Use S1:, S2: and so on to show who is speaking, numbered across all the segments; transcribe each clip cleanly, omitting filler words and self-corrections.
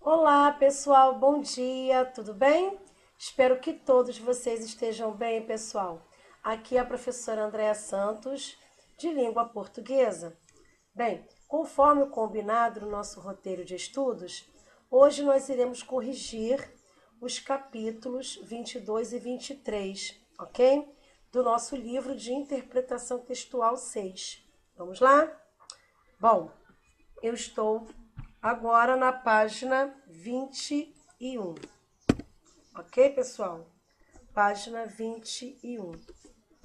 S1: Olá, pessoal, bom dia, tudo bem? Espero que todos vocês estejam bem, pessoal. Aqui é a professora Andréa Santos, de língua portuguesa. Bem, conforme o combinado no nosso roteiro de estudos, hoje nós iremos corrigir os capítulos 22 e 23, ok? Do nosso livro de interpretação textual 6. Vamos lá? Bom, eu estou agora na página 21. Ok, pessoal? Página 21.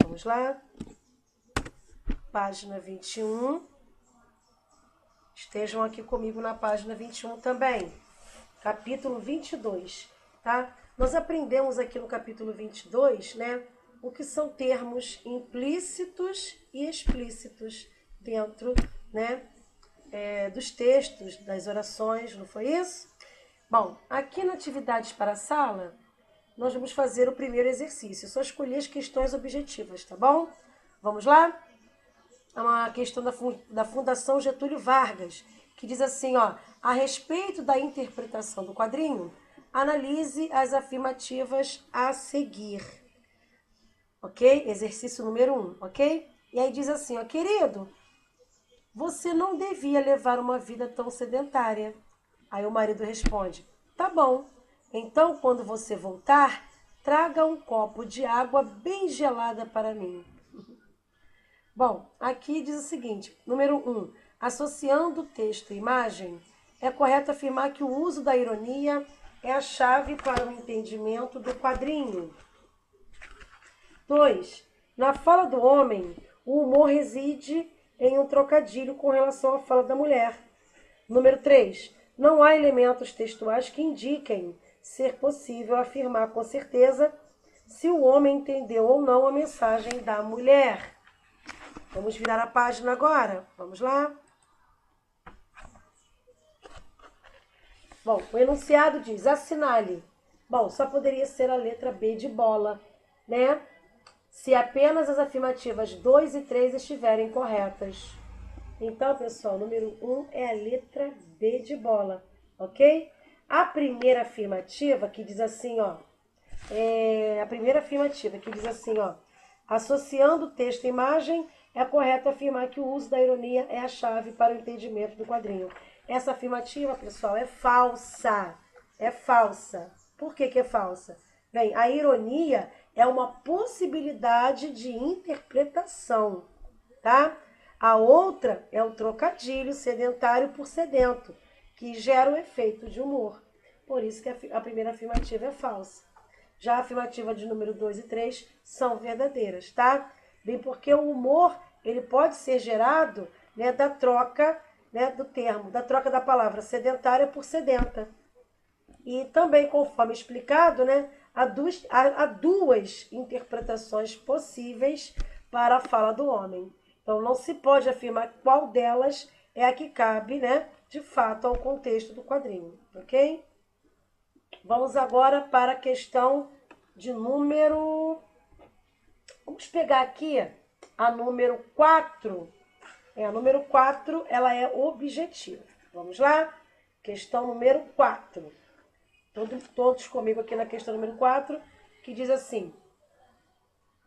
S1: Vamos lá? Página 21. Estejam aqui comigo na página 21 também. Capítulo 22, tá? Nós aprendemos aqui no capítulo 22, né? O que são termos implícitos e explícitos dentro, né? Dos textos, das orações, não foi isso? Bom, aqui na atividades para a sala, nós vamos fazer o primeiro exercício. Só escolher as questões objetivas, tá bom? Vamos lá? É uma questão da Fundação Getúlio Vargas, que diz assim, ó, a respeito da interpretação do quadrinho, analise as afirmativas a seguir. Ok? Exercício número 1, ok? E aí diz assim, ó, querido, você não devia levar uma vida tão sedentária. Aí o marido responde, tá bom. Então, quando você voltar, traga um copo de água bem gelada para mim. Bom, aqui diz o seguinte, número 1. Associando texto e imagem, é correto afirmar que o uso da ironia é a chave para o entendimento do quadrinho. 2. Na fala do homem, o humor reside em um trocadilho com relação à fala da mulher. Número 3. Não há elementos textuais que indiquem ser possível afirmar com certeza se o homem entendeu ou não a mensagem da mulher. Vamos virar a página agora? Vamos lá? Bom, o enunciado diz, assinale. Bom, só poderia ser a letra B de bola, né? Se apenas as afirmativas 2 e 3 estiverem corretas. Então, pessoal, número 1 é a letra B de bola, ok? A primeira afirmativa que diz assim, ó, associando texto e imagem, é correto afirmar que o uso da ironia é a chave para o entendimento do quadrinho. Essa afirmativa, pessoal, é falsa. É falsa. Por que é falsa? Bem, a ironia é uma possibilidade de interpretação, tá? A outra é o trocadilho sedentário por sedento, que gera o efeito de humor. Por isso que a primeira afirmativa é falsa. Já a afirmativa de número 2 e 3 são verdadeiras, tá? Bem, porque o humor ele pode ser gerado, né, da troca, né, do termo, da troca da palavra sedentária por sedenta. E também, conforme explicado, né, há duas interpretações possíveis para a fala do homem. Então, não se pode afirmar qual delas é a que cabe, né, de fato, ao contexto do quadrinho, ok? Vamos agora para a questão de número... Vamos pegar aqui a número 4. A número 4, ela é objetiva. Vamos lá? Questão número 4. Todos comigo aqui na questão número 4, que diz assim,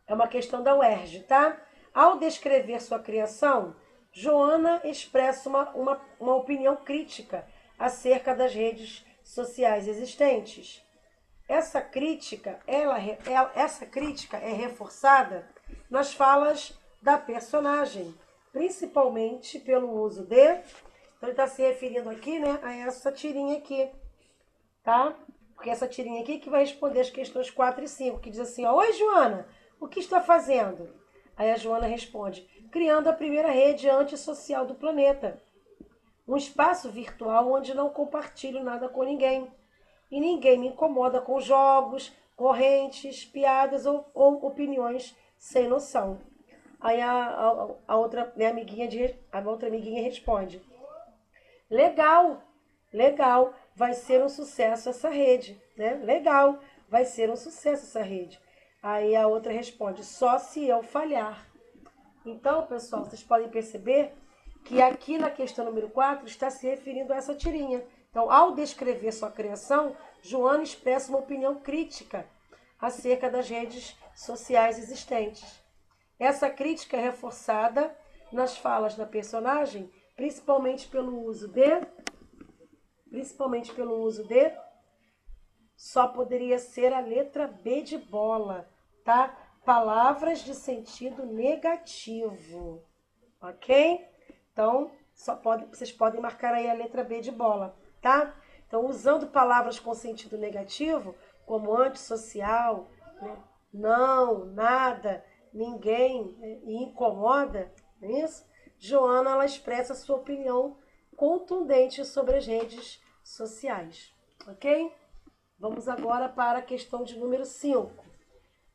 S1: é uma questão da UERJ, tá? Ao descrever sua criação, Joana expressa uma opinião crítica acerca das redes sociais existentes. Essa crítica é reforçada nas falas da personagem, principalmente pelo uso de... Então, ele está se referindo aqui, né, a essa tirinha aqui, tá? Porque essa tirinha aqui que vai responder as questões 4 e 5, que diz assim, ó, oi, Joana, o que está fazendo? Aí a Joana responde, criando a primeira rede antissocial do planeta. Um espaço virtual onde não compartilho nada com ninguém. E ninguém me incomoda com jogos, correntes, piadas ou opiniões sem noção. Aí a outra, né, a outra amiguinha responde, legal, legal, vai ser um sucesso essa rede, né? Legal, vai ser um sucesso essa rede. Aí a outra responde, só se eu falhar. Então, pessoal, vocês podem perceber que aqui na questão número 4 está se referindo a essa tirinha, Então, ao descrever sua criação, Joana expressa uma opinião crítica acerca das redes sociais existentes. Essa crítica é reforçada nas falas da personagem, principalmente pelo uso de, só poderia ser a letra B de bola, tá? Palavras de sentido negativo, ok? Então, vocês podem marcar aí a letra B de bola, tá? Então, usando palavras com sentido negativo, como antissocial, né? Não, nada, ninguém, né? E incomoda, não é isso? Joana, ela expressa sua opinião contundente sobre as redes sociais, ok? Vamos agora para a questão de número 5.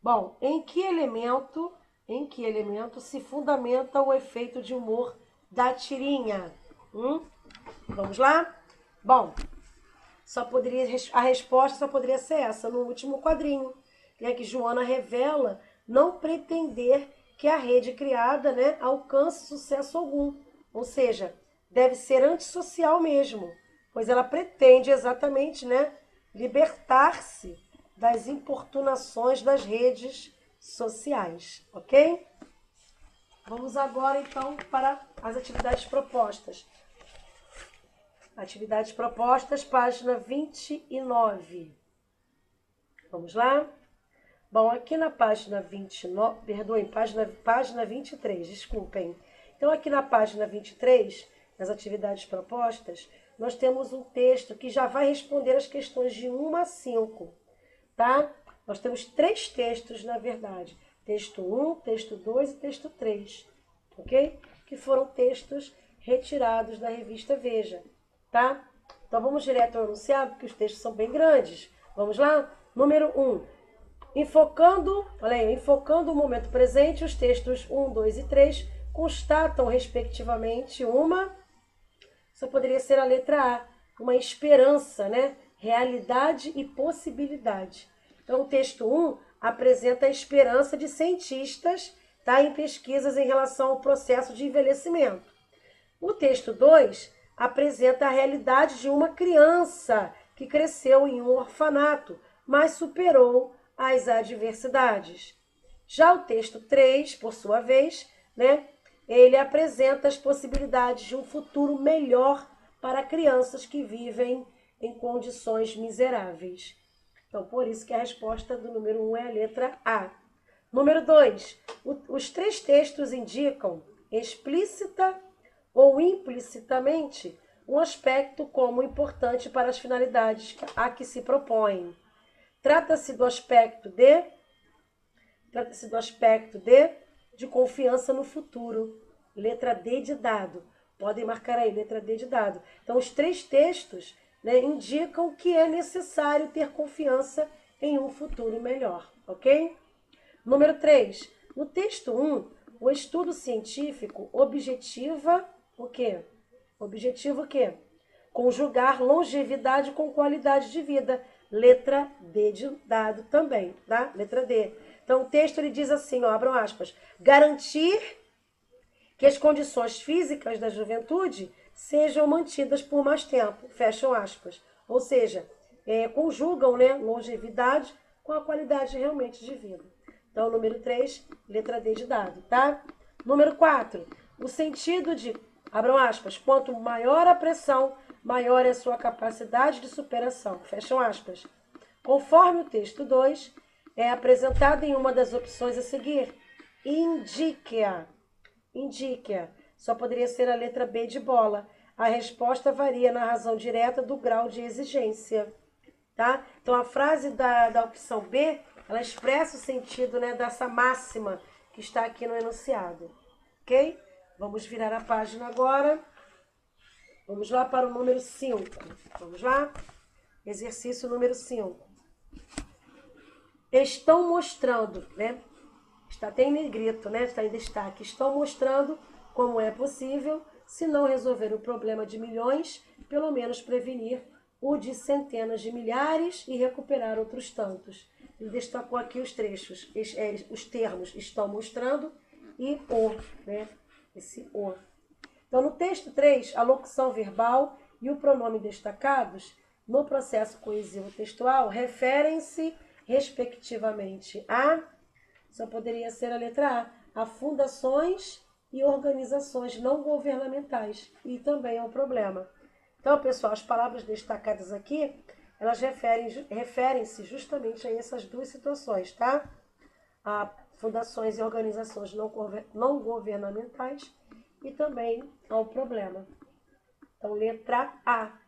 S1: Bom, em que elemento se fundamenta o efeito de humor da tirinha? Vamos lá? Bom, a resposta só poderia ser essa, no último quadrinho, né, que Joana revela não pretender que a rede criada, né, alcance sucesso algum. Ou seja, deve ser antissocial mesmo, pois ela pretende exatamente, né, libertar-se das importunações das redes sociais, ok? Vamos agora, então, para as atividades propostas. Atividades propostas, página 29. Vamos lá? Bom, aqui na página 29, página 23, desculpem. Então, aqui na página 23, nas atividades propostas, nós temos um texto que já vai responder as questões de 1 a 5, tá? Nós temos 3 textos, na verdade. Texto 1, texto 2 e texto 3, ok? Que foram textos retirados da revista Veja, tá? Então, vamos direto ao enunciado, porque os textos são bem grandes. Vamos lá? Número 1. Enfocando o momento presente, os textos 1, 2 e 3 constatam, respectivamente, só poderia ser a letra A, uma esperança, né? Realidade e possibilidade. Então, o texto 1 apresenta a esperança de cientistas, tá, em pesquisas em relação ao processo de envelhecimento. O texto 2 apresenta a realidade de uma criança que cresceu em um orfanato, mas superou as adversidades. Já o texto 3, por sua vez, né, ele apresenta as possibilidades de um futuro melhor para crianças que vivem em condições miseráveis. Então, por isso que a resposta do número 1 é a letra A. Número 2, os 3 textos indicam explícita ou implicitamente um aspecto como importante para as finalidades a que se propõem. Trata-se do aspecto de confiança no futuro. Letra D de dado. Podem marcar aí, letra D de dado. Então, os 3 textos, né, indicam que é necessário ter confiança em um futuro melhor, ok? Número 3. No texto 1, o estudo científico objetiva o quê? Objetivo o quê? Conjugar longevidade com qualidade de vida. Letra D de dado também, tá? Letra D. Então, o texto ele diz assim, ó, abram aspas, garantir que as condições físicas da juventude sejam mantidas por mais tempo, fecham aspas. Ou seja, conjugam, né, longevidade com a qualidade realmente de vida. Então, número 3, letra D de dado, tá? Número 4, o sentido de, abram aspas, quanto maior a pressão, maior é a sua capacidade de superação, fecham aspas. Conforme o texto 2, é apresentado em uma das opções a seguir. Indique-a. Só poderia ser a letra B de bola. A resposta varia na razão direta do grau de exigência. Tá? Então, a frase da opção B, ela expressa o sentido, né, dessa máxima que está aqui no enunciado. Ok? Vamos virar a página agora. Vamos lá para o número 5. Vamos lá? Exercício número 5. Estão mostrando, né? Está até em negrito, né? Está em destaque. Estão mostrando como é possível, se não resolver o problema de milhões, pelo menos prevenir o de centenas de milhares e recuperar outros tantos. Ele destacou aqui os trechos, os termos estão mostrando e o, né? Esse o. Então, no texto 3, a locução verbal e o pronome destacados, no processo coesivo textual, referem-se, respectivamente, só poderia ser a letra a fundações e organizações não governamentais. E também é um problema. Então, pessoal, as palavras destacadas aqui, elas referem-se justamente a essas duas situações, tá? A fundações e organizações não governamentais e também ao problema. Então, letra A.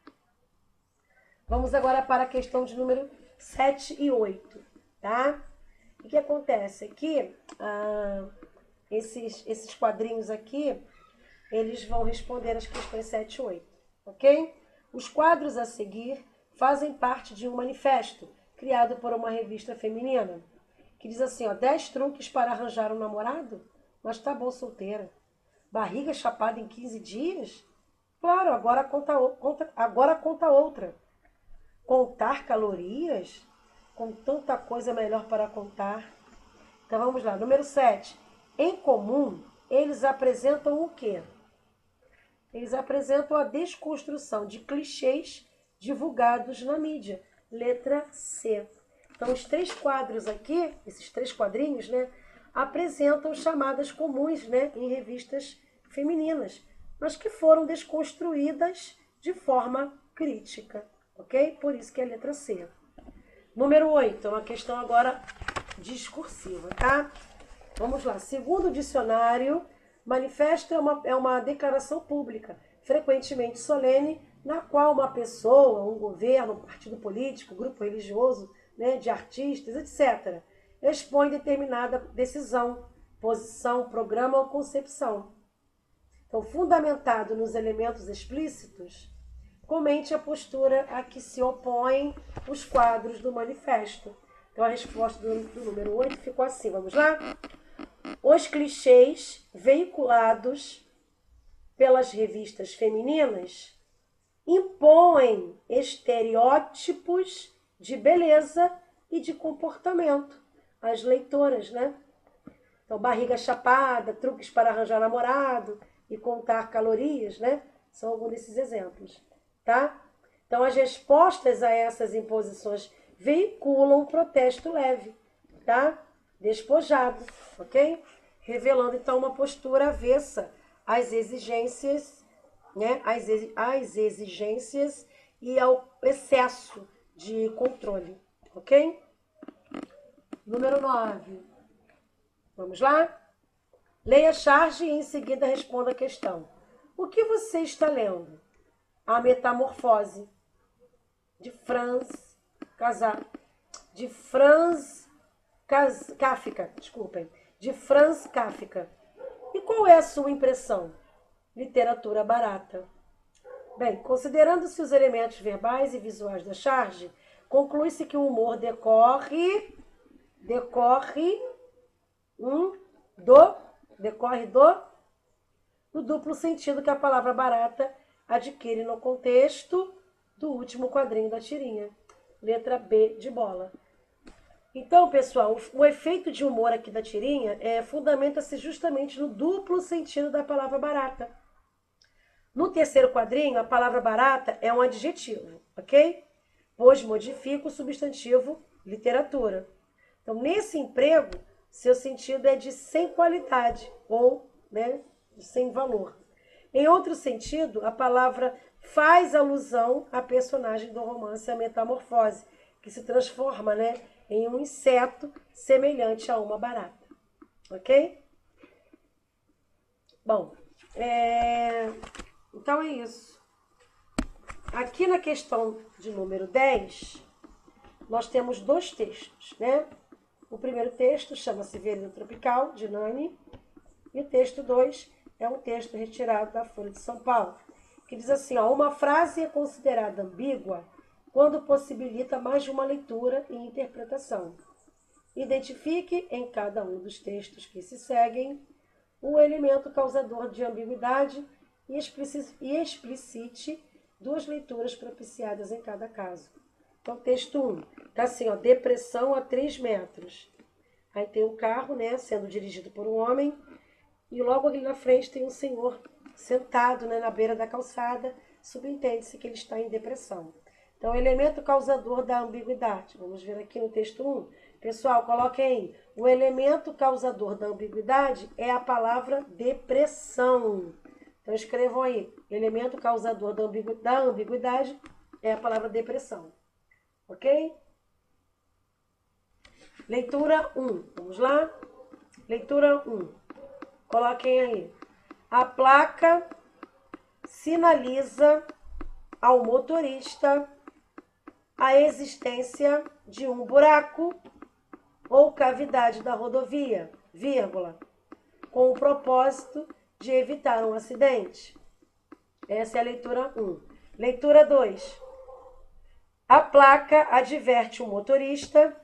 S1: Vamos agora para a questão de número 7 e 8, tá? O que acontece aqui? Esses quadrinhos aqui, eles vão responder as questões 7 e 8, ok? Os quadros a seguir fazem parte de um manifesto criado por uma revista feminina, que diz assim, 10 truques para arranjar um namorado? Mas tá bom, solteira. Barriga chapada em 15 dias? Claro, agora conta outra. Contar calorias? Com tanta coisa melhor para contar. Então vamos lá, número 7. Em comum, eles apresentam o quê? Eles apresentam a desconstrução de clichês divulgados na mídia. Letra C. Então, os 3 quadros aqui, esses 3 quadrinhos, né, apresentam chamadas comuns, né, em revistas femininas, mas que foram desconstruídas de forma crítica, ok? Por isso que é a letra C. Número 8, uma questão agora discursiva, tá? Vamos lá. Segundo o dicionário, manifesto é uma declaração pública, frequentemente solene, na qual uma pessoa, um governo, um partido político, grupo religioso, né, de artistas, etc., expõe determinada decisão, posição, programa ou concepção. Então, fundamentado nos elementos explícitos, comente a postura a que se opõem os quadros do manifesto. Então, a resposta do número 8 ficou assim, vamos lá? Os clichês veiculados pelas revistas femininas impõem estereótipos de beleza e de comportamento às leitoras, né? Então, barriga chapada, truques para arranjar namorado e contar calorias, né? São alguns desses exemplos, tá? Então, as respostas a essas imposições veiculam um protesto leve, tá? Despojado, ok? Revelando, então, uma postura avessa às exigências, né? Às exigências e ao excesso de controle, ok? Número 9. Vamos lá? Leia a charge e em seguida responda a questão. O que você está lendo? A Metamorfose, de Franz Kafka, desculpem, de Franz Kafka. E qual é a sua impressão? Literatura barata. Bem, considerando-se os elementos verbais e visuais da charge, conclui-se que o humor decorre do duplo sentido que a palavra barata adquire no contexto do último quadrinho da tirinha. Letra B de bola. Então, pessoal, o efeito de humor aqui da tirinha fundamenta-se justamente no duplo sentido da palavra barata. No terceiro quadrinho, a palavra barata é um adjetivo, ok? Pois modifica o substantivo literatura. Então, nesse emprego, seu sentido é de sem qualidade ou, né, de sem valor. Em outro sentido, a palavra faz alusão à personagem do romance A Metamorfose, que se transforma, né, em um inseto semelhante a uma barata. Ok? Bom, então é isso. Aqui na questão de número 10, nós temos 2 textos, né? O primeiro texto chama-se Vereda Tropical, de Nani, e o texto 2 é um texto retirado da Folha de São Paulo, que diz assim, uma frase é considerada ambígua quando possibilita mais de uma leitura e interpretação. Identifique em cada um dos textos que se seguem o elemento causador de ambiguidade e explicite 2 leituras propiciadas em cada caso. Então, texto 1, está assim, depressão a 3 metros. Aí tem um carro, né, sendo dirigido por um homem, e logo ali na frente tem um senhor sentado, né, na beira da calçada, subentende-se que ele está em depressão. Então, elemento causador da ambiguidade. Vamos ver aqui no texto 1. Pessoal, coloquem aí. O elemento causador da ambiguidade é a palavra depressão. Então, escrevam aí. Elemento causador da ambiguidade é a palavra depressão. Ok? Leitura 1. Vamos lá? Leitura 1. Coloquem aí. A placa sinaliza ao motorista a existência de um buraco ou cavidade da rodovia, vírgula, com o propósito de evitar um acidente. Essa é a leitura 1. Leitura 2. A placa adverte o motorista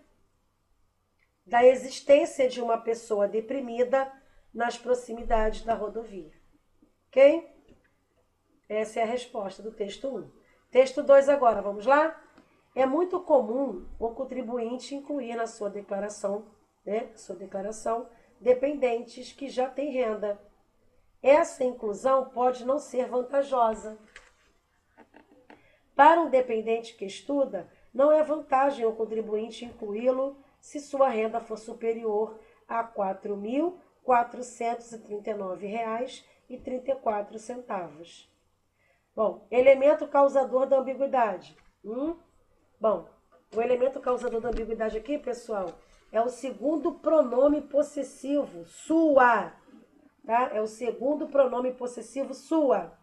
S1: da existência de uma pessoa deprimida nas proximidades da rodovia. Ok? Essa é a resposta do texto 1. Texto 2 agora, vamos lá? É muito comum o contribuinte incluir na sua declaração, dependentes que já têm renda. Essa inclusão pode não ser vantajosa. Para um dependente que estuda, não é vantagem o contribuinte incluí-lo se sua renda for superior a R$ 4.439,34. Bom, elemento causador da ambiguidade. Bom, o elemento causador da ambiguidade aqui, pessoal, é o segundo pronome possessivo, sua. Tá? É o segundo pronome possessivo, sua.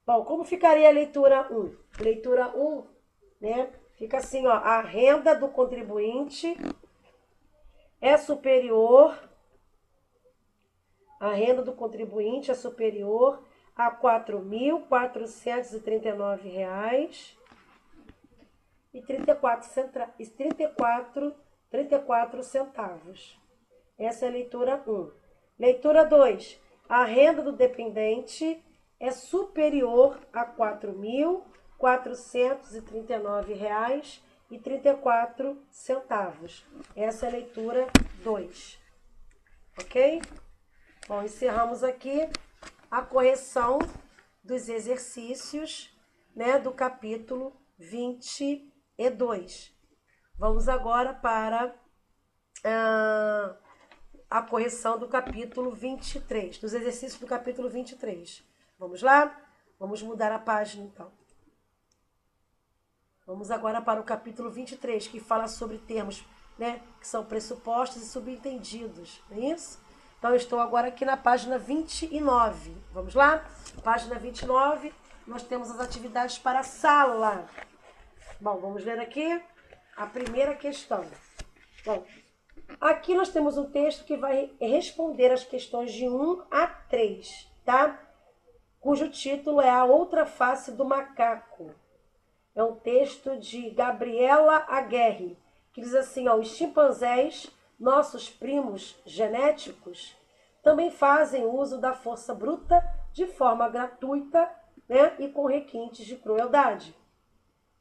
S1: Bom, como ficaria a leitura 1? Leitura 1, né? Fica assim, ó, a renda do contribuinte é superior, a renda do contribuinte é superior a R$ 4.439,34. Essa é a leitura 1. Leitura 2. A renda do dependente é superior a R$ 4.439,34. Essa é a leitura 2. Ok? Bom, encerramos aqui a correção dos exercícios, né, do capítulo 22. Vamos agora para a correção do capítulo 23, dos exercícios do capítulo 23. Vamos lá? Vamos mudar a página, então. Vamos agora para o capítulo 23, que fala sobre termos, né, que são pressupostos e subentendidos, não é isso? Então, eu estou agora aqui na página 29. Vamos lá? Página 29, nós temos as atividades para a sala. Bom, vamos ler aqui a primeira questão. Bom, aqui nós temos um texto que vai responder as questões de 1 a 3, tá? Cujo título é A Outra Face do Macaco. É um texto de Gabriela Aguerre, que diz assim, ó, os chimpanzés, nossos primos genéticos, também fazem uso da força bruta de forma gratuita, né, e com requintes de crueldade.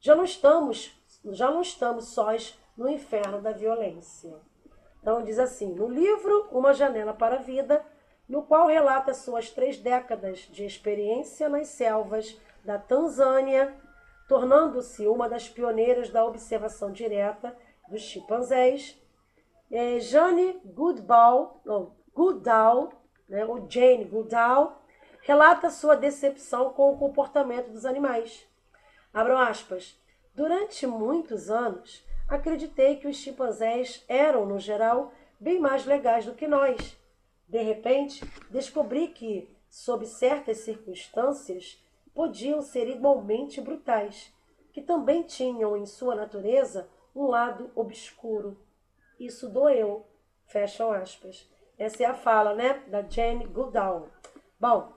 S1: Já não estamos sós no inferno da violência. Então diz assim, no livro Uma Janela para a Vida, no qual relata suas 3 décadas de experiência nas selvas da Tanzânia, tornando-se uma das pioneiras da observação direta dos chimpanzés, Jane Goodall, né, ou Jane Goodall, relata sua decepção com o comportamento dos animais. Abram aspas. Durante muitos anos, acreditei que os chimpanzés eram, no geral, bem mais legais do que nós. De repente, descobri que, sob certas circunstâncias, podiam ser igualmente brutais, que também tinham em sua natureza um lado obscuro. Isso doeu. Fecham aspas. Essa é a fala, né, da Jane Goodall. Bom,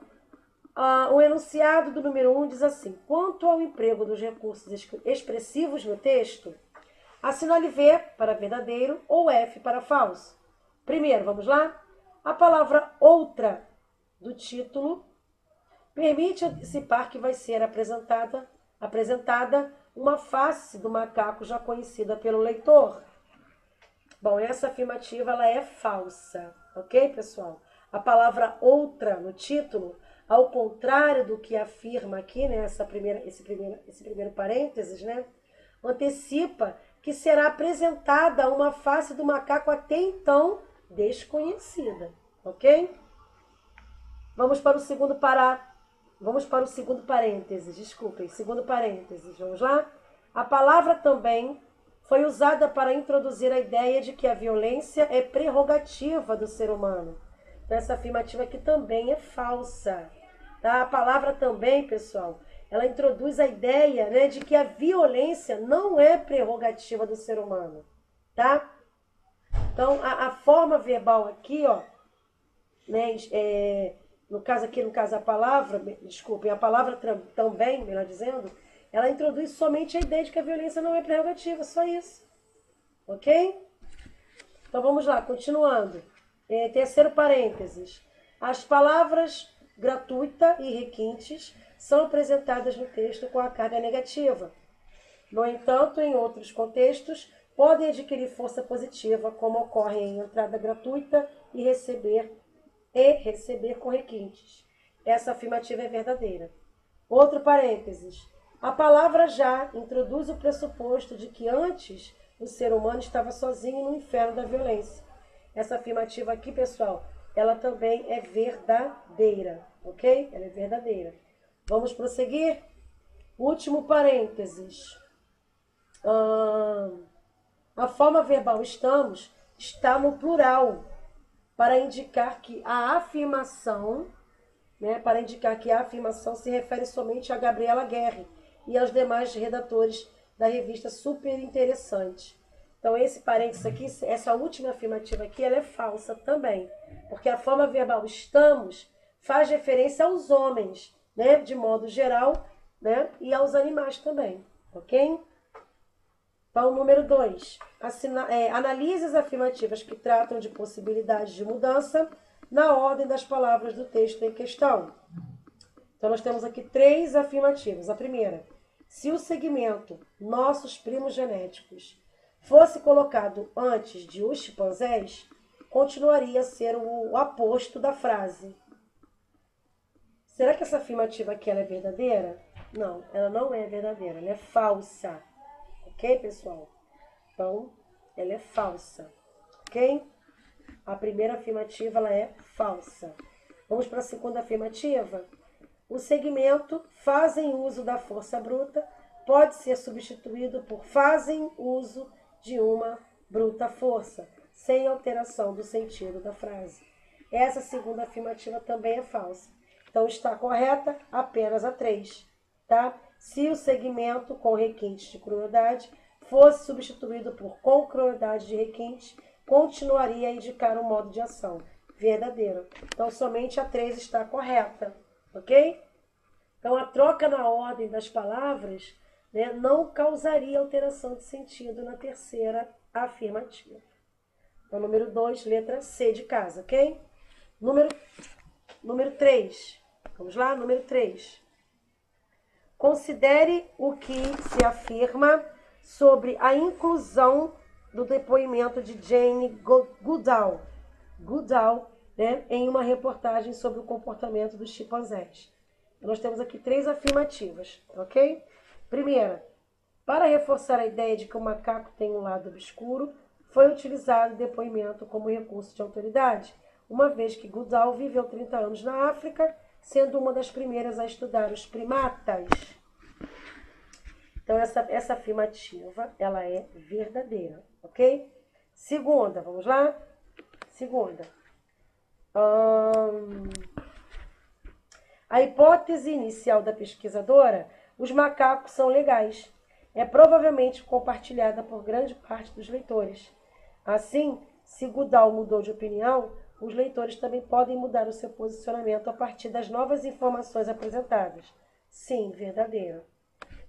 S1: o enunciado do número 1 diz assim, quanto ao emprego dos recursos expressivos no texto, assinale V para verdadeiro ou F para falso. Primeiro, vamos lá? A palavra outra do título permite antecipar que vai ser apresentada uma face do macaco já conhecida pelo leitor. Bom, essa afirmativa ela é falsa, ok, pessoal? A palavra outra no título ao contrário do que afirma aqui, né, esse primeiro parênteses, né, antecipa que será apresentada uma face do macaco até então desconhecida, ok? Vamos para o segundo parênteses, desculpem, segundo parênteses, vamos lá? A palavra também foi usada para introduzir a ideia de que a violência é prerrogativa do ser humano. Então, essa afirmativa aqui também é falsa. Tá? A palavra também, pessoal, ela introduz a ideia, né, de que a violência não é prerrogativa do ser humano. Tá? Então, a forma verbal aqui, ó, né, no caso a palavra, desculpem, a palavra também, melhor dizendo, ela introduz somente a ideia de que a violência não é prerrogativa, só isso. Ok? Então vamos lá, continuando. Terceiro parênteses. As palavras gratuita e requintes são apresentadas no texto com a carga negativa. No entanto, em outros contextos, podem adquirir força positiva, como ocorre em entrada gratuita e receber com requintes. Essa afirmativa é verdadeira. Outro parênteses. A palavra já introduz o pressuposto de que antes o ser humano estava sozinho no inferno da violência. Essa afirmativa aqui, pessoal, ela também é verdadeira, ok? Ela é verdadeira. Vamos prosseguir? Último parênteses. A forma verbal estamos está no plural, para indicar que a afirmação se refere somente a Gabriela Guerre e aos demais redatores da revista Super Interessante. Então, esse parênteses aqui, essa última afirmativa aqui, ela é falsa também, porque a forma verbal estamos faz referência aos homens, né, de modo geral, né, e aos animais também, ok? Então, número 2, analise as afirmativas que tratam de possibilidades de mudança na ordem das palavras do texto em questão. Então, nós temos aqui 3 afirmativas. A primeira, se o segmento nossos primos genéticos fosse colocado antes de os chimpanzés, continuaria a ser o aposto da frase. Será que essa afirmativa aqui ela é verdadeira? Não, ela não é verdadeira, ela é falsa. Ok, pessoal? Então, ela é falsa. Ok? A primeira afirmativa ela é falsa. Vamos para a segunda afirmativa? O segmento fazem uso da força bruta pode ser substituído por fazem uso de uma bruta força, sem alteração do sentido da frase. Essa segunda afirmativa também é falsa. Então, está correta apenas a 3. Tá? Se o segmento com requinte de crueldade fosse substituído por com crueldade de requinte, continuaria a indicar um modo de ação verdadeiro. Então, somente a 3 está correta, ok? Então, a troca na ordem das palavras, né, não causaria alteração de sentido na terceira afirmativa. Então, número 2, letra C de casa, ok? Número 3. Vamos lá? Número 3. Considere o que se afirma sobre a inclusão do depoimento de Jane Goodall, né, em uma reportagem sobre o comportamento dos chimpanzés. Nós temos aqui 3 afirmativas, ok? Primeira, para reforçar a ideia de que o macaco tem um lado obscuro, foi utilizado o depoimento como recurso de autoridade, uma vez que Goodall viveu 30 anos na África, sendo uma das primeiras a estudar os primatas. Então, essa afirmativa, ela é verdadeira, ok? Segunda, vamos lá? Segunda. A hipótese inicial da pesquisadora, os macacos são legais, é provavelmente compartilhada por grande parte dos leitores. Assim, se Goodall mudou de opinião, os leitores também podem mudar o seu posicionamento a partir das novas informações apresentadas. Sim, verdadeiro.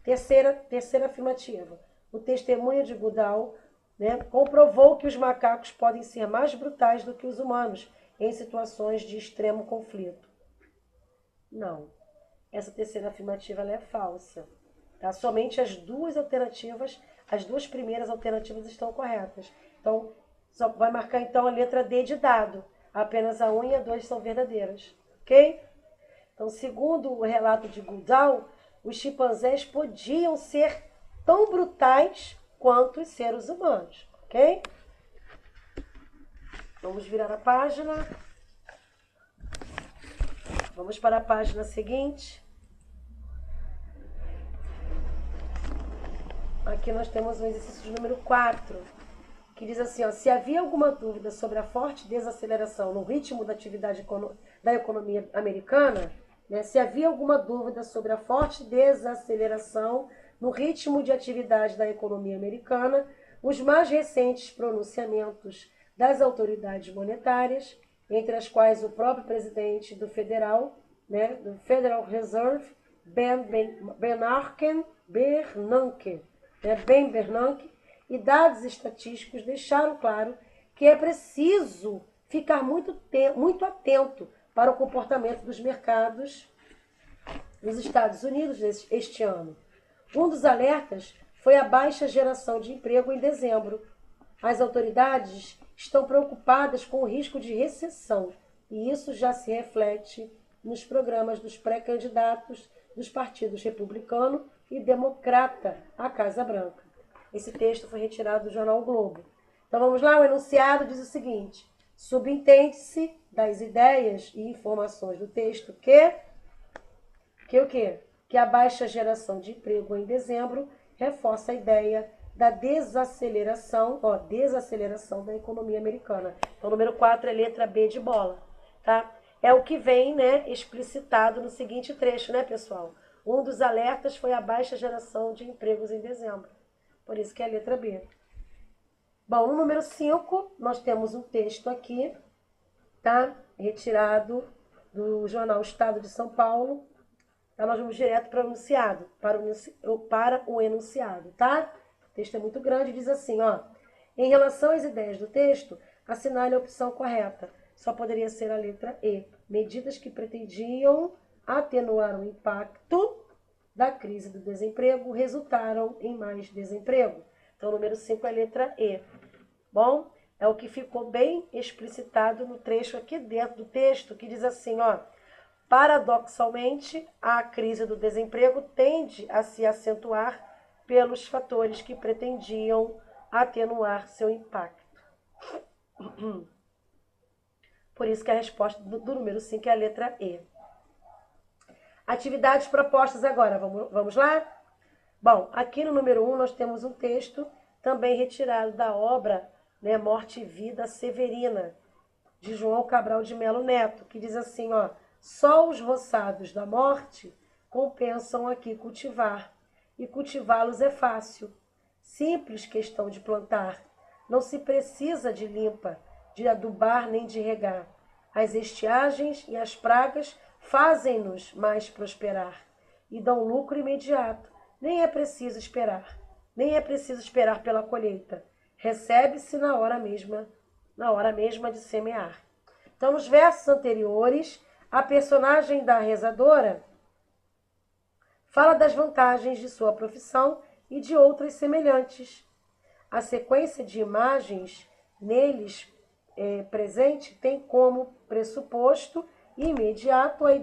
S1: Terceira afirmativa. O testemunho de Goodall, né, comprovou que os macacos podem ser mais brutais do que os humanos em situações de extremo conflito. Não. Essa terceira afirmativa ela é falsa. Tá? Somente as duas primeiras alternativas estão corretas. Então, só vai marcar então a letra D de dado. Apenas a 1 e a 2 são verdadeiras. Ok? Então, segundo o relato de Goodall, os chimpanzés podiam ser tão brutais quanto os seres humanos, ok? Vamos virar a página. Vamos para a página seguinte. Aqui nós temos o exercício de número 4, que diz assim, ó, se havia alguma dúvida sobre a forte desaceleração no ritmo da atividade da economia americana, né, se havia alguma dúvida sobre a forte desaceleração no ritmo de atividade da economia americana, os mais recentes pronunciamentos das autoridades monetárias, entre as quais o próprio presidente do Federal, né, do Federal Reserve, Ben Bernanke, e dados estatísticos deixaram claro que é preciso ficar muito atento para o comportamento dos mercados nos Estados Unidos este ano. Um dos alertas foi a baixa geração de emprego em dezembro. As autoridades estão preocupadas com o risco de recessão, e isso já se reflete nos programas dos pré-candidatos dos partidos republicano e democrata à Casa Branca. Esse texto foi retirado do jornal o Globo. Então vamos lá, o enunciado diz o seguinte: subentende-se das ideias e informações do texto que a baixa geração de emprego em dezembro reforça a ideia da desaceleração da economia americana. Então, número 4 é letra B de bola, tá? É o que vem, né, explicitado no seguinte trecho, né, pessoal? Um dos alertas foi a baixa geração de empregos em dezembro. Por isso que é a letra B. Bom, no número 5, nós temos um texto aqui, tá? Retirado do jornal Estado de São Paulo. Então, nós vamos direto para o enunciado, tá? O texto é muito grande, diz assim, ó. Em relação às ideias do texto, assinale a opção correta. Só poderia ser a letra E. Medidas que pretendiam atenuar o impacto da crise do desemprego resultaram em mais desemprego. Então, o número 5 é a letra E. Bom, é o que ficou bem explicitado no trecho aqui dentro do texto, que diz assim, ó. Paradoxalmente, a crise do desemprego tende a se acentuar pelos fatores que pretendiam atenuar seu impacto. Por isso que a resposta do número 5 é a letra E. Atividades propostas agora, vamos lá? Bom, aqui no número 1 nós temos um texto também retirado da obra, né, Morte e Vida Severina, de João Cabral de Melo Neto, que diz assim, ó, só os roçados da morte compensam aqui cultivar, e cultivá-los é fácil. Simples questão de plantar. Não se precisa de limpa, de adubar nem de regar. As estiagens e as pragas fazem-nos mais prosperar e dão lucro imediato. Nem é preciso esperar pela colheita. Recebe-se na hora mesma de semear. Então, nos versos anteriores, a personagem da rezadora fala das vantagens de sua profissão e de outras semelhantes. A sequência de imagens neles presente tem como pressuposto imediato a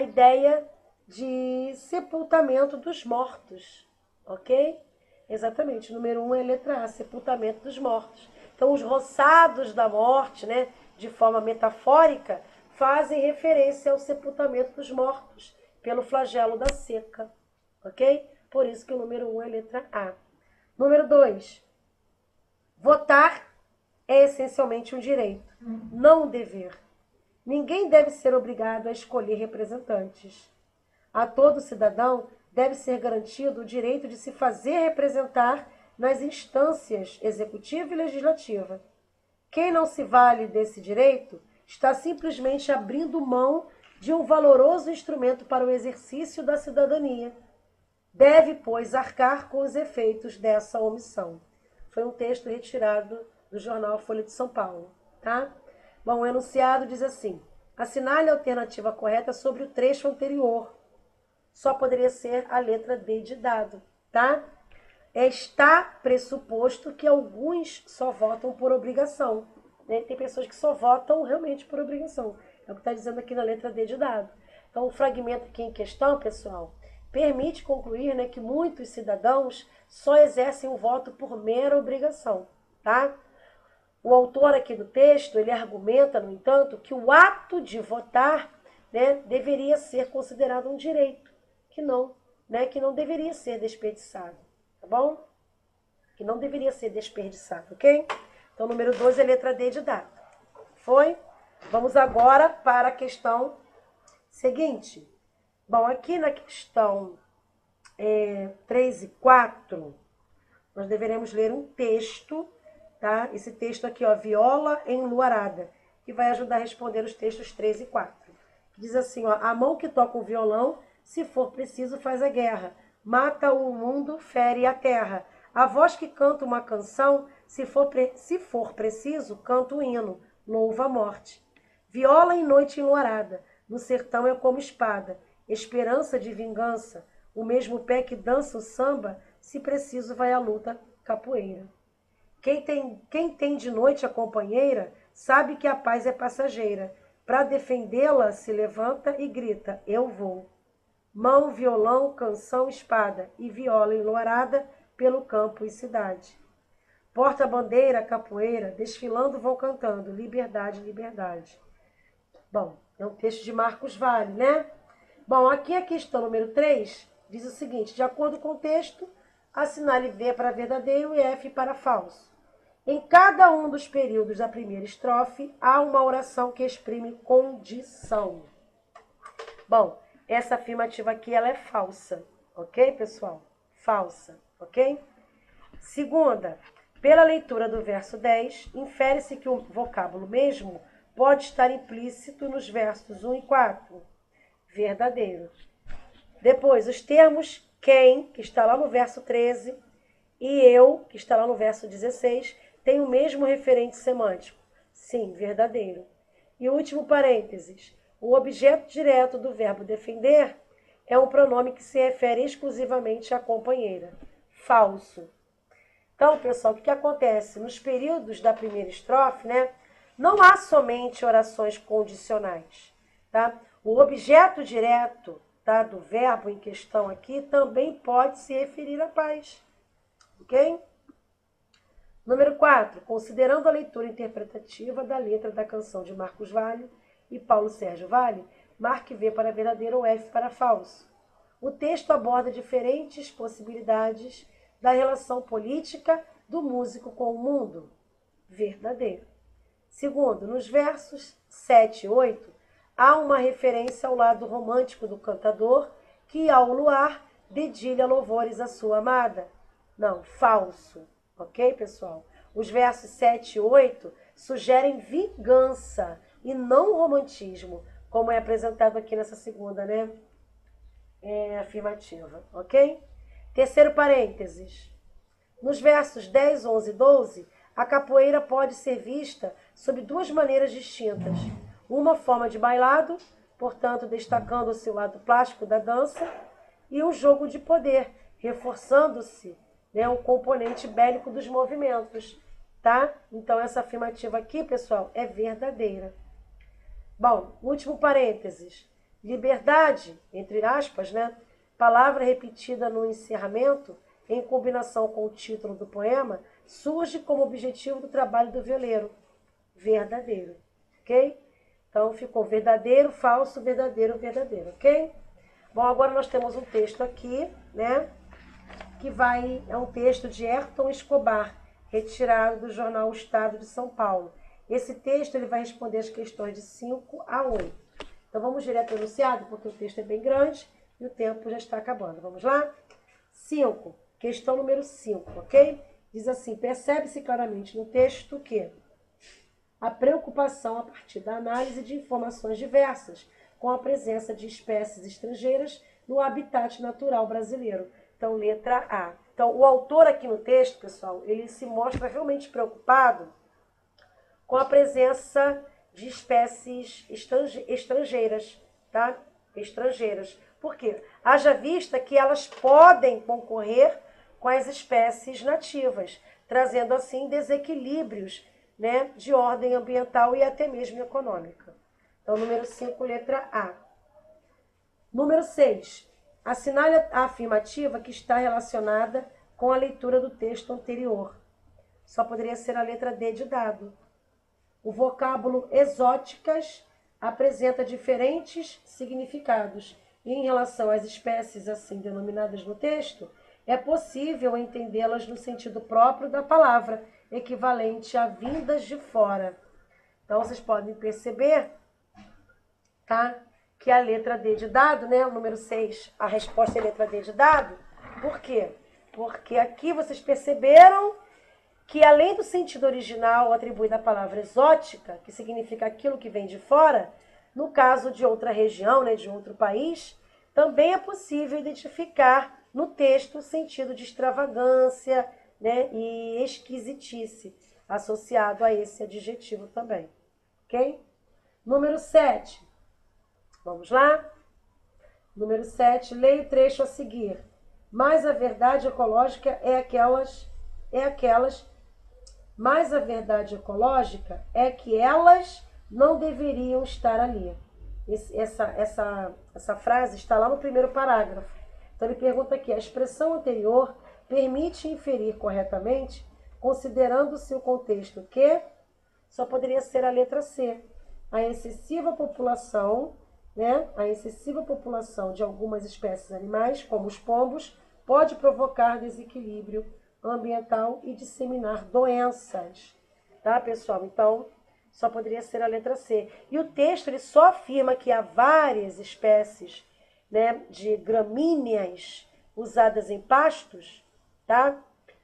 S1: ideia de sepultamento dos mortos, ok? Exatamente, número 1 é a letra A, sepultamento dos mortos. Então, os roçados da morte, né, de forma metafórica, fazem referência ao sepultamento dos mortos pelo flagelo da seca, ok? Por isso que o número 1 é a letra A. Número 2, votar é essencialmente um direito, não um dever. Ninguém deve ser obrigado a escolher representantes. A todo cidadão deve ser garantido o direito de se fazer representar nas instâncias executiva e legislativa. Quem não se vale desse direito está simplesmente abrindo mão de um valoroso instrumento para o exercício da cidadania. Deve, pois, arcar com os efeitos dessa omissão. Foi um texto retirado do jornal Folha de São Paulo, tá? Bom, o enunciado diz assim, assinale a alternativa correta sobre o trecho anterior. Só poderia ser a letra D de dado, tá? Está pressuposto que alguns só votam por obrigação, né? Tem pessoas que só votam realmente por obrigação. É o que está dizendo aqui na letra D de dado. Então, o fragmento aqui em questão, pessoal, permite concluir, né, que muitos cidadãos só exercem o voto por mera obrigação, tá? O autor aqui do texto, ele argumenta, no entanto, que o ato de votar, né, deveria ser considerado um direito, que não deveria ser desperdiçado, tá bom? Que não deveria ser desperdiçado, ok? Então, número 2 é letra D de dado. Foi? Vamos agora para a questão seguinte. Bom, aqui na questão 3 e 4, nós deveremos ler um texto, tá? Esse texto aqui, ó, Viola Enluarada, que vai ajudar a responder os textos 3 e 4. Diz assim, ó, a mão que toca o violão, se for preciso, faz a guerra. Mata o mundo, fere a terra. A voz que canta uma canção, se for preciso, canta o hino, louva a morte. Viola em noite enluarada, no sertão é como espada, esperança de vingança, o mesmo pé que dança o samba, se preciso vai à luta, capoeira. Quem tem de noite a companheira, sabe que a paz é passageira. Para defendê-la, se levanta e grita, eu vou. Mão, violão, canção, espada e viola enluarada pelo campo e cidade. Porta-bandeira, capoeira, desfilando vão cantando, liberdade, liberdade. Bom, é um texto de Marcos Vale, né? Bom, aqui a questão número 3 diz o seguinte, de acordo com o texto, assinale V para verdadeiro e F para falso. Em cada um dos períodos da primeira estrofe, há uma oração que exprime condição. Bom, essa afirmativa aqui ela é falsa, ok, pessoal? Falsa, ok? Segunda, pela leitura do verso 10, infere-se que o vocábulo mesmo pode estar implícito nos versos 1 e 4. Verdadeiro. Depois, os termos quem, que está lá no verso 13, e eu, que está lá no verso 16, tem o mesmo referente semântico. Sim, verdadeiro. E o último parênteses. O objeto direto do verbo defender é um pronome que se refere exclusivamente à companheira. Falso. Então, pessoal, o que acontece? Nos períodos da primeira estrofe, né, não há somente orações condicionais. Tá? O objeto direto, tá, do verbo em questão aqui também pode se referir à paz. Ok? Número 4. Considerando a leitura interpretativa da letra da canção de Marcos Vale e Paulo Sérgio Vale, marque V para verdadeiro ou F para falso. O texto aborda diferentes possibilidades da relação política do músico com o mundo. Verdadeiro. Segundo, nos versos 7 e 8, há uma referência ao lado romântico do cantador que, ao luar, dedilha louvores à sua amada. Não, falso. Ok, pessoal? Os versos 7 e 8 sugerem vingança e não romantismo, como é apresentado aqui nessa segunda, né? Afirmativa, ok? Terceiro parênteses. Nos versos 10, 11 e 12, a capoeira pode ser vista sob duas maneiras distintas. Uma forma de bailado, portanto, destacando o seu lado plástico da dança, e um jogo de poder, reforçando-se, né, o componente bélico dos movimentos, tá? Então, essa afirmativa aqui, pessoal, é verdadeira. Bom, último parênteses. Liberdade, entre aspas, né? Palavra repetida no encerramento, em combinação com o título do poema, surge como objetivo do trabalho do violeiro. Verdadeiro, ok? Então, ficou verdadeiro, falso, verdadeiro, verdadeiro, ok? Bom, agora nós temos um texto aqui, né? É um texto de Ayrton Escobar, retirado do jornal O Estado de São Paulo. Esse texto ele vai responder as questões de 5 a 8. Então vamos direto ao enunciado, porque o texto é bem grande e o tempo já está acabando. Vamos lá? 5. Questão número 5, ok? Diz assim, percebe-se claramente no texto que a preocupação a partir da análise de informações diversas com a presença de espécies estrangeiras no habitat natural brasileiro. Então, letra A. Então, o autor aqui no texto, pessoal, ele se mostra realmente preocupado com a presença de espécies estrangeiras, tá? Estrangeiras. Por quê? Haja vista que elas podem concorrer com as espécies nativas, trazendo assim desequilíbrios, né, de ordem ambiental e até mesmo econômica. Então, número 5, letra A. Número 6. Assinale a afirmativa que está relacionada com a leitura do texto anterior. Só poderia ser a letra D de dado. O vocábulo exóticas apresenta diferentes significados. E em relação às espécies assim denominadas no texto, é possível entendê-las no sentido próprio da palavra, equivalente a vindas de fora. Então, vocês podem perceber, tá, que a letra D de dado, né, o número 6, a resposta é a letra D de dado. Por quê? Porque aqui vocês perceberam que, além do sentido original atribuído à palavra exótica, que significa aquilo que vem de fora, no caso de outra região, né, de outro país, também é possível identificar no texto o sentido de extravagância, né, e esquisitice, associado a esse adjetivo também. Ok? Número 7. Vamos lá? Número 7, leia o trecho a seguir. Mas a verdade ecológica mas a verdade ecológica é que elas não deveriam estar ali. Essa frase está lá no primeiro parágrafo. Então ele pergunta aqui, a expressão anterior permite inferir corretamente, considerando-se o contexto que só poderia ser a letra C. A excessiva população, né? A excessiva população de algumas espécies animais, como os pombos, pode provocar desequilíbrio ambiental e disseminar doenças. Tá, pessoal? Então, só poderia ser a letra C. E o texto ele só afirma que há várias espécies, né, de gramíneas usadas em pastos, tá?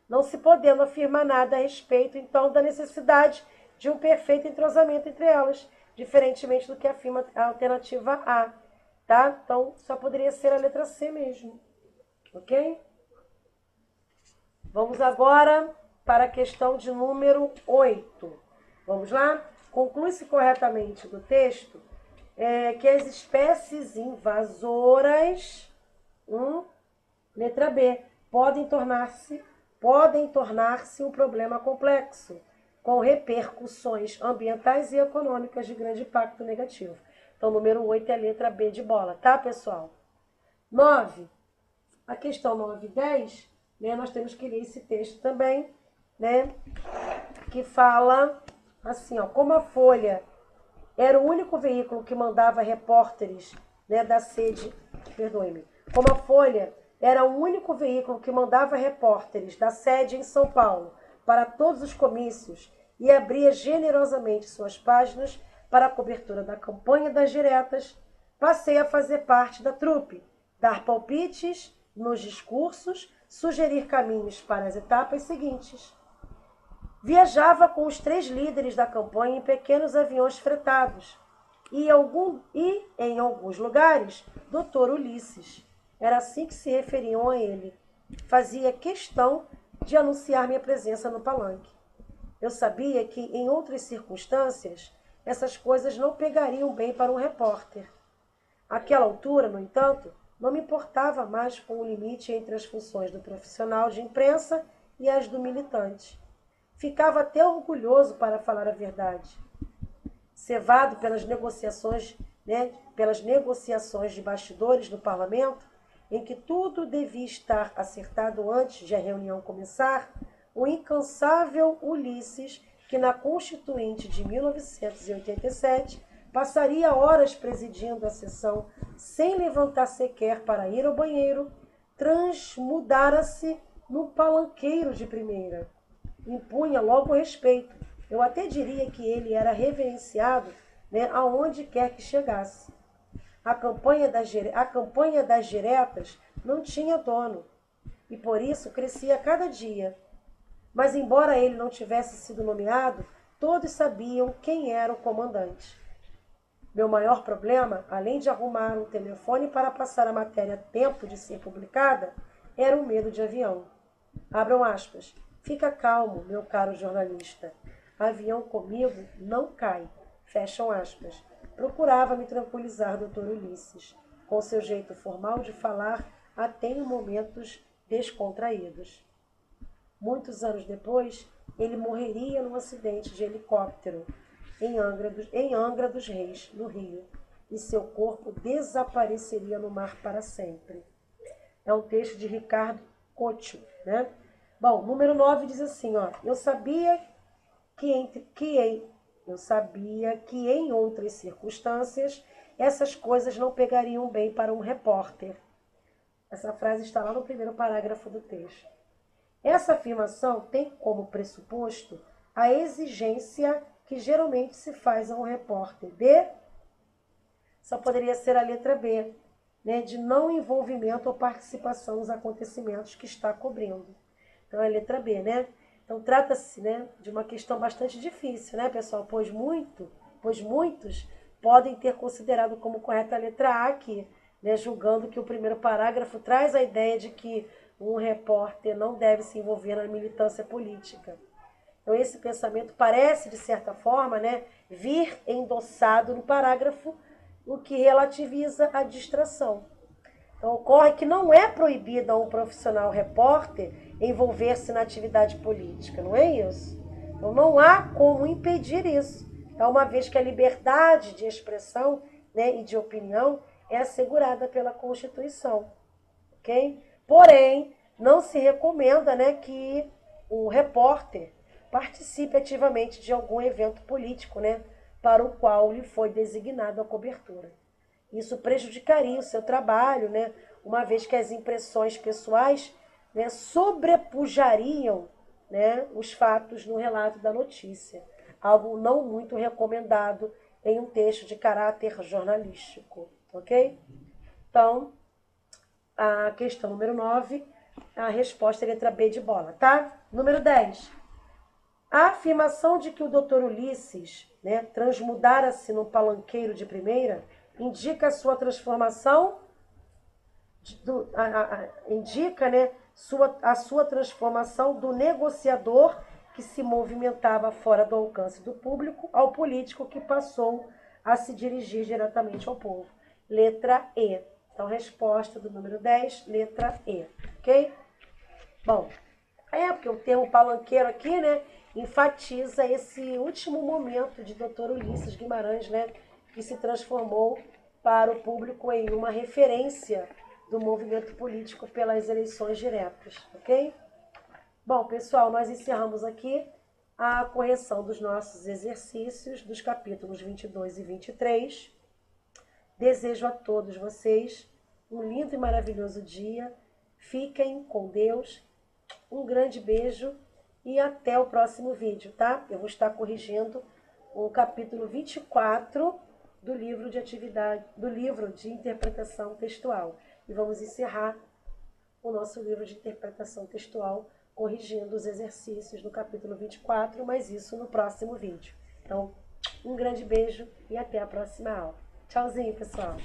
S1: Não se podendo afirmar nada a respeito, então, da necessidade de um perfeito entrosamento entre elas, diferentemente do que afirma a alternativa A, tá? Então, só poderia ser a letra C mesmo, ok? Vamos agora para a questão de número 8. Vamos lá? Conclui-se corretamente do texto que as espécies invasoras, letra B, podem tornar-se um problema complexo, com repercussões ambientais e econômicas de grande impacto negativo. Então, número 8 é a letra B de bola, tá, pessoal? 9. A questão 9 e 10, né, nós temos que ler esse texto também, né, que fala assim, ó, como a Folha era o único veículo que mandava repórteres, né, da sede, como a Folha era o único veículo que mandava repórteres da sede em São Paulo para todos os comícios e abria generosamente suas páginas para a cobertura da campanha das diretas, passei a fazer parte da trupe, dar palpites nos discursos, sugerir caminhos para as etapas seguintes. Viajava com os 3 líderes da campanha em pequenos aviões fretados e em alguns lugares, Dr. Ulisses. Era assim que se referiam a ele. Fazia questão de anunciar minha presença no palanque. Eu sabia que, em outras circunstâncias, essas coisas não pegariam bem para um repórter. Àquela altura, no entanto, não me importava mais com o limite entre as funções do profissional de imprensa e as do militante. Ficava até orgulhoso, para falar a verdade. Cevado pelas negociações de bastidores no parlamento, em que tudo devia estar acertado antes de a reunião começar, o incansável Ulisses, que na Constituinte de 1987 passaria horas presidindo a sessão sem levantar sequer para ir ao banheiro, transmudara-se no palanqueiro de primeira. Impunha logo respeito. Eu até diria que ele era reverenciado, né, aonde quer que chegasse. A campanha das diretas não tinha dono e por isso crescia a cada dia. Mas embora ele não tivesse sido nomeado, todos sabiam quem era o comandante. Meu maior problema, além de arrumar um telefone para passar a matéria a tempo de ser publicada, era o medo de avião. Abram aspas. Fica calmo, meu caro jornalista. Avião comigo não cai. Fecham aspas. Procurava me tranquilizar, doutor Ulisses, com seu jeito formal de falar até em momentos descontraídos. Muitos anos depois, ele morreria num acidente de helicóptero, em Angra dos Reis, no Rio, e seu corpo desapareceria no mar para sempre. É um texto de Ricardo Couto, né? Bom, número 9 diz assim, ó, eu sabia que em outras circunstâncias essas coisas não pegariam bem para um repórter. Essa frase está lá no primeiro parágrafo do texto. Essa afirmação tem como pressuposto a exigência que geralmente se faz a um repórter só poderia ser a letra B, né, de não envolvimento ou participação nos acontecimentos que está cobrindo. Então é a letra B, né? Então trata-se, né, de uma questão bastante difícil, né, pessoal? Pois muitos podem ter considerado como correta a letra A aqui, né, julgando que o primeiro parágrafo traz a ideia de que um repórter não deve se envolver na militância política. Então esse pensamento parece, de certa forma, né, vir endossado no parágrafo, o que relativiza a distração. Então ocorre que não é proibido a um profissional repórter envolver-se na atividade política, não é isso? Então não há como impedir isso. Então, uma vez que a liberdade de expressão, né, e de opinião é assegurada pela Constituição, ok? Porém, não se recomenda, né, que o repórter participe ativamente de algum evento político, né, para o qual lhe foi designado a cobertura. Isso prejudicaria o seu trabalho, né, uma vez que as impressões pessoais, né, sobrepujariam, né, os fatos no relato da notícia, algo não muito recomendado em um texto de caráter jornalístico, ok? Então, a questão número 9, a resposta é a letra B de bola, tá? Número 10. A afirmação de que o Dr. Ulisses, né, transmudara-se num palanqueiro de primeira indica a sua transformação, indica, né, a sua transformação do negociador que se movimentava fora do alcance do público ao político que passou a se dirigir diretamente ao povo. Letra E. Então, resposta do número 10, letra E, ok? Bom, porque o termo palanqueiro aqui, né, enfatiza esse último momento de Dr. Ulisses Guimarães, né, que se transformou para o público em uma referência do movimento político pelas eleições diretas, ok? Bom, pessoal, nós encerramos aqui a correção dos nossos exercícios dos capítulos 22 e 23. Desejo a todos vocês um lindo e maravilhoso dia. Fiquem com Deus. Um grande beijo e até o próximo vídeo, tá? Eu vou estar corrigindo o capítulo 24 do livro de interpretação textual. E vamos encerrar o nosso livro de interpretação textual corrigindo os exercícios do capítulo 24, mas isso no próximo vídeo. Então, um grande beijo e até a próxima aula. Tchauzinho, pessoal!